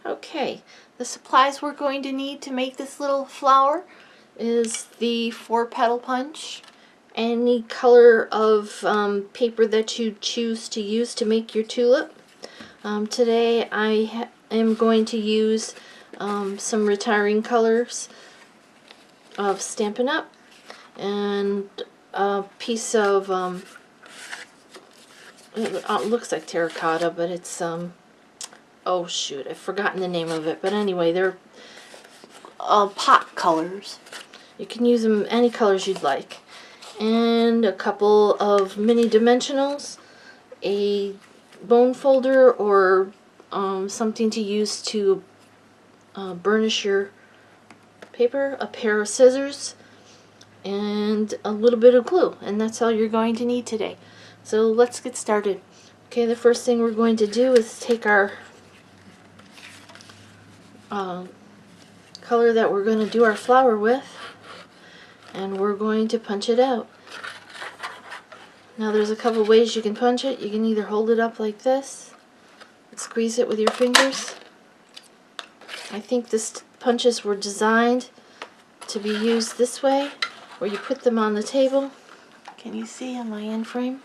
Okay, the supplies we're going to need to make this little flower is the 4-petal punch, any color of paper that you choose to use to make your tulip. Today I am going to use some retiring colors of Stampin' Up! And a piece of, it looks like terracotta, but it's, oh shoot, I've forgotten the name of it. But anyway, they're pot colors. You can use them any colors you'd like. And a couple of mini dimensionals, a bone folder or something to use to burnish your paper, a pair of scissors, and a little bit of glue. And that's all you're going to need today. So let's get started. Okay, the first thing we're going to do is take our color that we're going to do our flower with, and we're going to punch it out. Now there's a couple ways you can punch it. You can either hold it up like this and squeeze it with your fingers. I think this punches were designed to be used this way, where you put them on the table. Can you see on my end frame?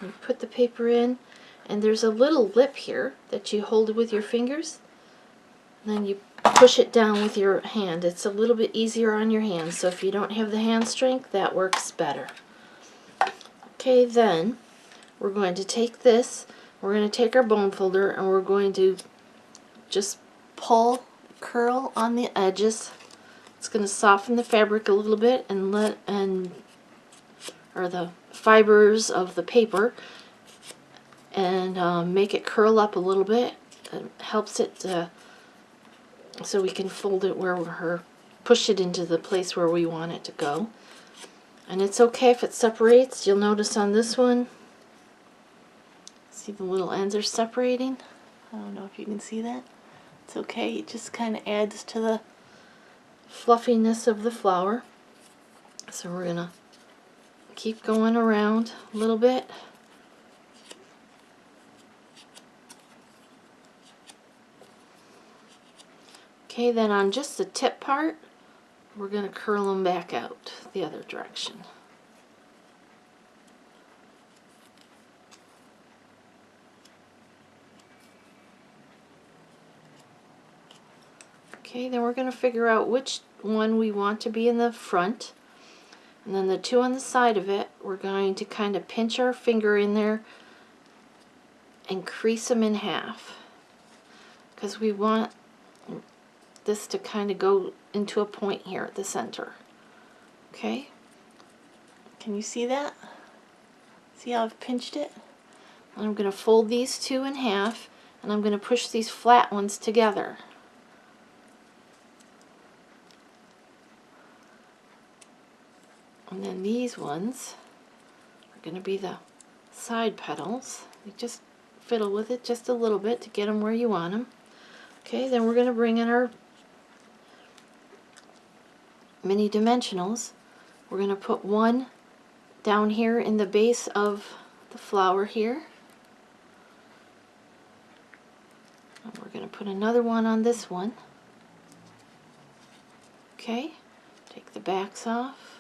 You put the paper in, and there's a little lip here that you hold with your fingers. Then you push it down with your hand. It's a little bit easier on your hands, so if you don't have the hand strength, that works better. Okay, then we're going to take this, we're going to take our bone folder, and we're going to just pull, curl on the edges. It's going to soften the fabric a little bit and or the fibers of the paper, and make it curl up a little bit. It helps it so we can fold it where we're push it into the place where we want it to go. And it's okay if it separates. You'll notice on this one, see the little ends are separating. I don't know if you can see that. It's okay. It just kind of adds to the fluffiness of the flower. So we're gonna keep going around a little bit. Okay, then on just the tip part, we're going to curl them back out the other direction. Okay, then we're going to figure out which one we want to be in the front. And then the two on the side of it, we're going to kind of pinch our finger in there and crease them in half, because we want this to kind of go into a point here at the center. Okay, can you see that? See how I've pinched it? And I'm going to fold these two in half, and I'm going to push these flat ones together. And then these ones are going to be the side petals. You just fiddle with it just a little bit to get them where you want them. Okay, then we're going to bring in our mini dimensionals. We're going to put one down here in the base of the flower here. And we're going to put another one on this one. Okay, take the backs off.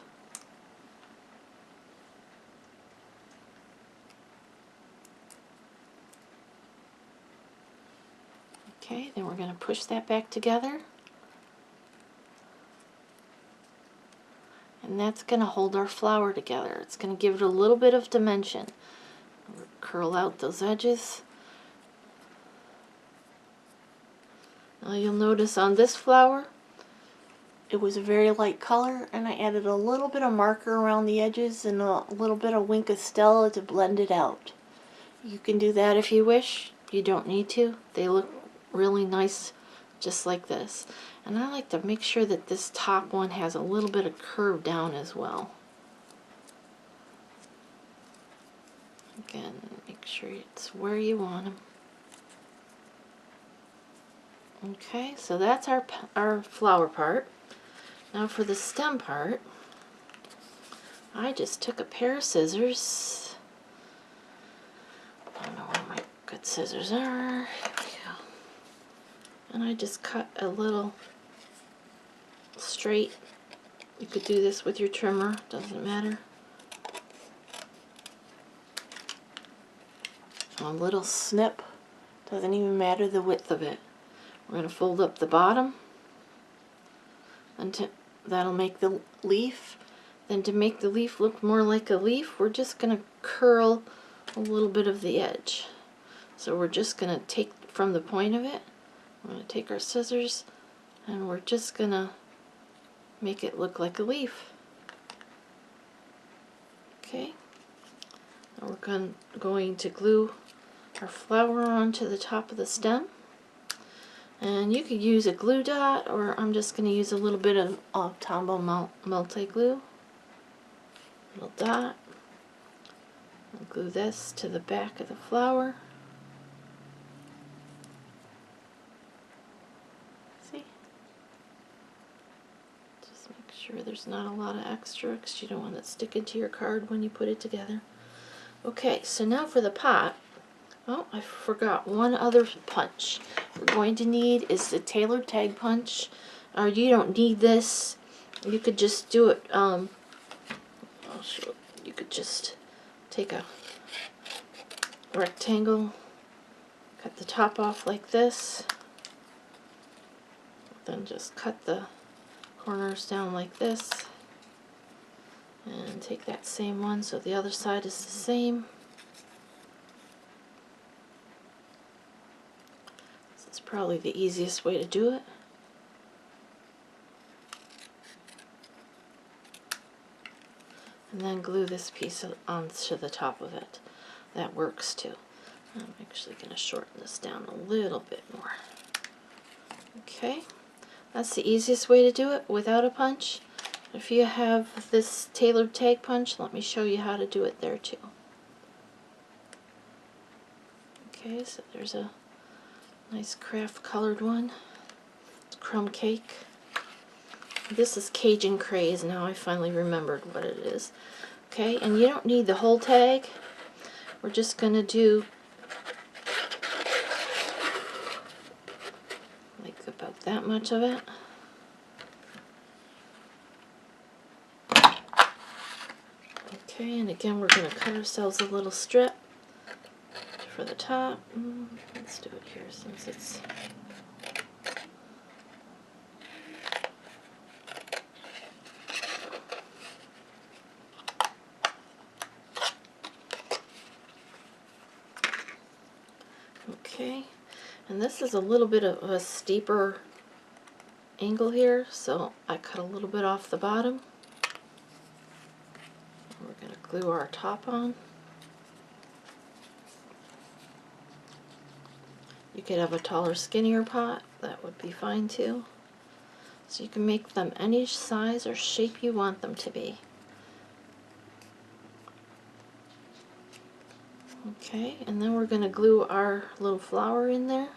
Okay, then we're going to push that back together. And that's going to hold our flower together. It's going to give it a little bit of dimension. Curl out those edges. Now you'll notice on this flower, it was a very light color, and I added a little bit of marker around the edges and a little bit of Wink of Stella to blend it out. You can do that if you wish. You don't need to. They look really nice just like this. And I like to make sure that this top one has a little bit of curve down as well. Again, make sure it's where you want them. Okay, so that's our flower part. Now for the stem part, I just took a pair of scissors. I don't know where my good scissors are. Here we go. and I just cut a little straight. You could do this with your trimmer, doesn't matter. A little snip, doesn't even matter the width of it. We're going to fold up the bottom, and that'll make the leaf. Then to make the leaf look more like a leaf, we're just going to curl a little bit of the edge. So we're just going to take from the point of it, we're going to take our scissors, and we're just going to make it look like a leaf. Okay, and we're going to glue our flower onto the top of the stem. And you could use a glue dot, or I'm just going to use a little bit of Tombow multi-glue. Little dot. I'll glue this to the back of the flower. See? Just make sure there's not a lot of extra, because you don't want it sticking to your card when you put it together. Okay, so now for the pot. Oh, I forgot one other punch. We're going to need is the tailored tag punch. You don't need this. You could just do it. You could just take a rectangle, cut the top off like this, then just cut the corners down like this, and take that same one so the other side is the same. This is probably the easiest way to do it. And then glue this piece onto the top of it. That works too. I'm actually going to shorten this down a little bit more. Okay, that's the easiest way to do it without a punch. If you have this tailored tag punch, let me show you how to do it there too. Okay, so there's a nice craft colored one. It's crumb cake. This is Cajun Craze. Now I finally remembered what it is. Okay, and you don't need the whole tag. We're just going to do like about that much of it. Okay, and again we're going to cut ourselves a little strip for the top. Let's do it here since it's... Okay, and this is a little bit of a steeper angle here, so I cut a little bit off the bottom. We're going to glue our top on. You could have a taller, skinnier pot, that would be fine too. So you can make them any size or shape you want them to be. Okay, and then we're going to glue our little flower in there.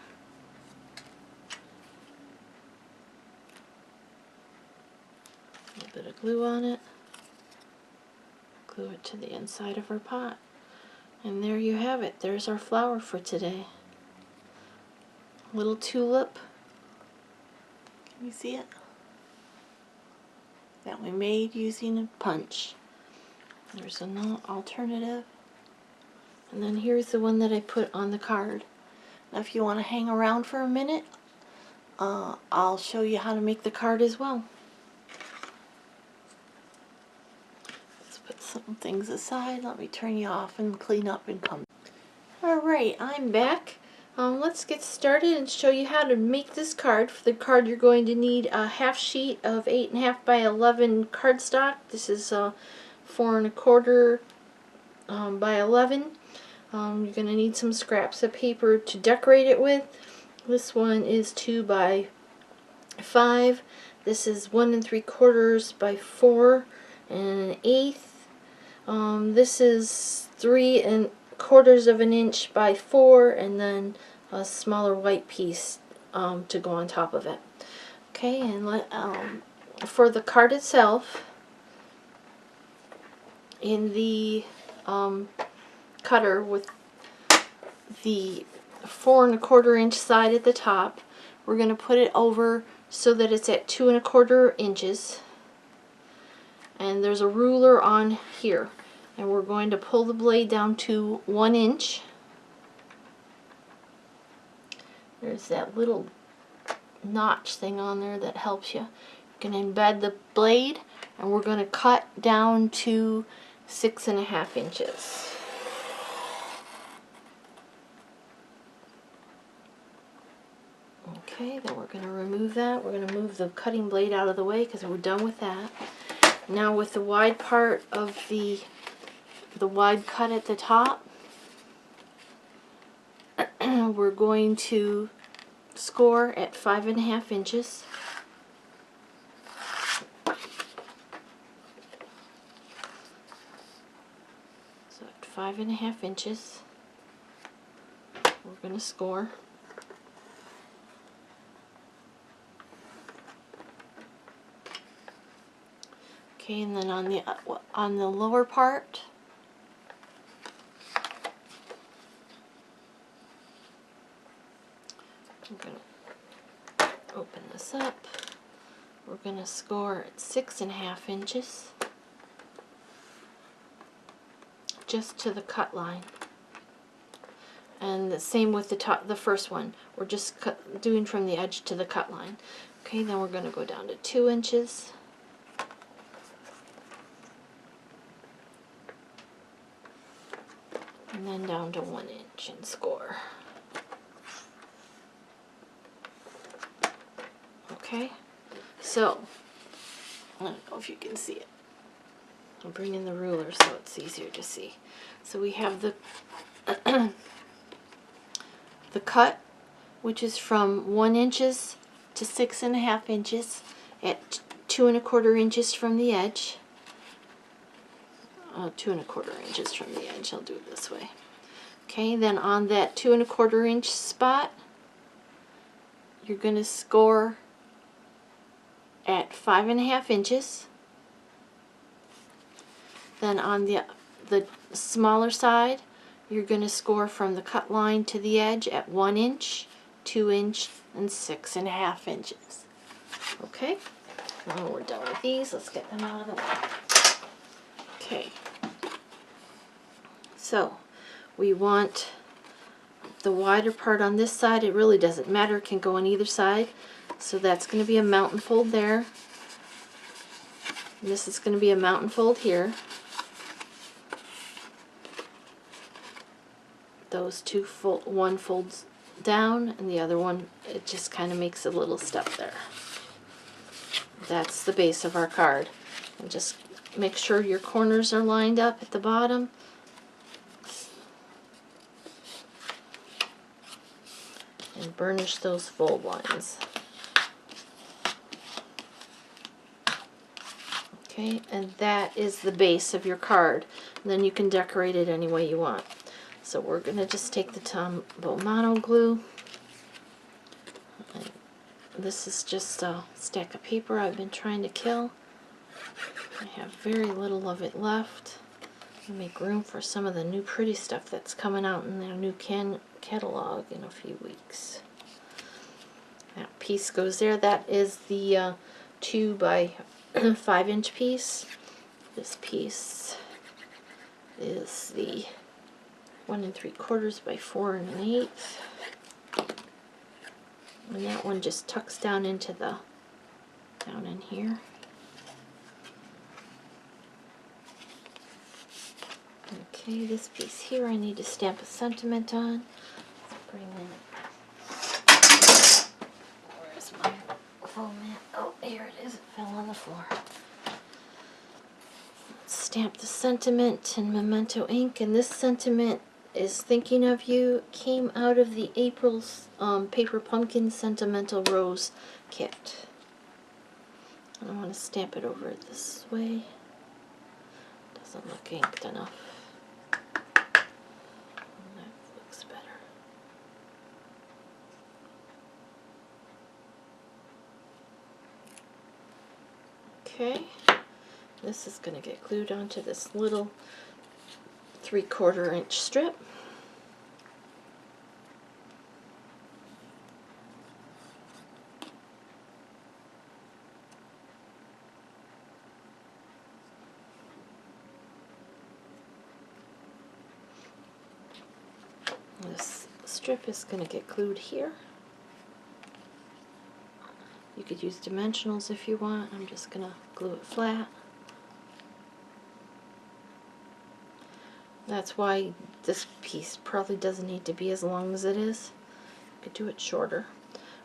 A little bit of glue on it. Glue it to the inside of our pot. And there you have it. There's our flower for today. Little tulip. Can you see it? That we made using a punch. There's an alternative. And then here's the one that I put on the card. Now if you want to hang around for a minute, I'll show you how to make the card as well. Let's put some things aside. Let me turn you off and clean up and come. Alright, I'm back. Let's get started and show you how to make this card. For the card you're going to need a half sheet of 8.5 by 11 cardstock. This is 4 1/4 by 11. You're going to need some scraps of paper to decorate it with. This one is 2 by 5. This is 1 3/4 by 4 1/8. This is 3 1/4 of an inch by 4, and then a smaller white piece to go on top of it. Okay, and for the card itself, in the cutter with the 4 1/4 inch side at the top, we're going to put it over so that it's at 2 1/4 inches. And there's a ruler on here. And we're going to pull the blade down to 1 inch. There's that little notch thing on there that helps you. You can embed the blade, and we're going to cut down to 6 1/2 inches. Okay, then we're going to remove that. We're going to move the cutting blade out of the way because we're done with that. Now with the wide part of the wide cut at the top, we're going to score at 5 1/2 inches. So at 5 1/2 inches, we're going to score. Okay, and then on the lower part, I'm going to open this up. We're going to score at 6 1/2 inches, just to the cut line. And the same with the first one. We're just doing from the edge to the cut line. Okay, then we're going to go down to 2 inches. And then down to 1 inch and score. Okay, so I don't know if you can see it. I'll bring in the ruler so it's easier to see. So we have the the cut, which is from 1 inches to 6 1/2 inches at 2 1/4 inches from the edge. 2 1/4 inches from the edge. I'll do it this way. Okay, then on that 2 1/4 inch spot, you're going to score at 5 1/2 inches. Then on the smaller side, you're going to score from the cut line to the edge at 1 inch, 2 inch, and 6 1/2 inches. Okay, now we're done with these. Let's get them out of the way. Okay, so we want the wider part on this side. It really doesn't matter, it can go on either side. So that's going to be a mountain fold there. And this is going to be a mountain fold here. Those two one folds down, and the other one, it just kind of makes a little step there. That's the base of our card. And just make sure your corners are lined up at the bottom. And burnish those fold lines. Okay, and that is the base of your card. And then you can decorate it any way you want. So we're going to just take the Tombow Mono glue. And this is just a stack of paper I've been trying to kill. I have very little of it left. To make room for some of the new pretty stuff that's coming out in their new catalog in a few weeks. That piece goes there. That is the 2 by 5 inch piece. This piece is the 1 3/4 by 4 1/8. And that one just tucks down into down in here. Okay, this piece here I need to stamp a sentiment on. Let's bring in, where's my foam mat? Oh, here it is. It fell on the floor. Let's stamp the sentiment in Memento ink, and this sentiment is thinking of you. It came out of the April's Paper Pumpkin Sentimental Rose kit. And I want to stamp it over this way. Doesn't look inked enough. That looks better. Okay, this is going to get glued onto this little 3/4 inch strip. strip is going to get glued here. You could use dimensionals if you want. I'm just going to glue it flat. That's why this piece probably doesn't need to be as long as it is. You could do it shorter.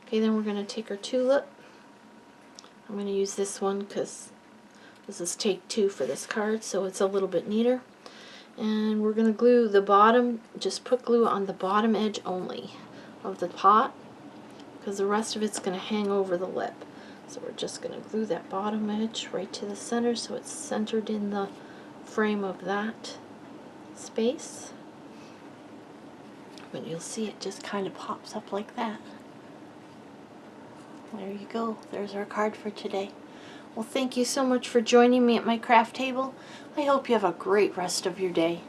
Okay, then we're going to take our tulip. I'm going to use this one because this is take 2 for this card, so it's a little bit neater. And we're going to glue the bottom, just put glue on the bottom edge only of the pot, because the rest of it's going to hang over the lip. So we're just going to glue that bottom edge right to the center so it's centered in the frame of that space. But you'll see it just kind of pops up like that. There you go. There's our card for today. Well, thank you so much for joining me at my craft table. I hope you have a great rest of your day.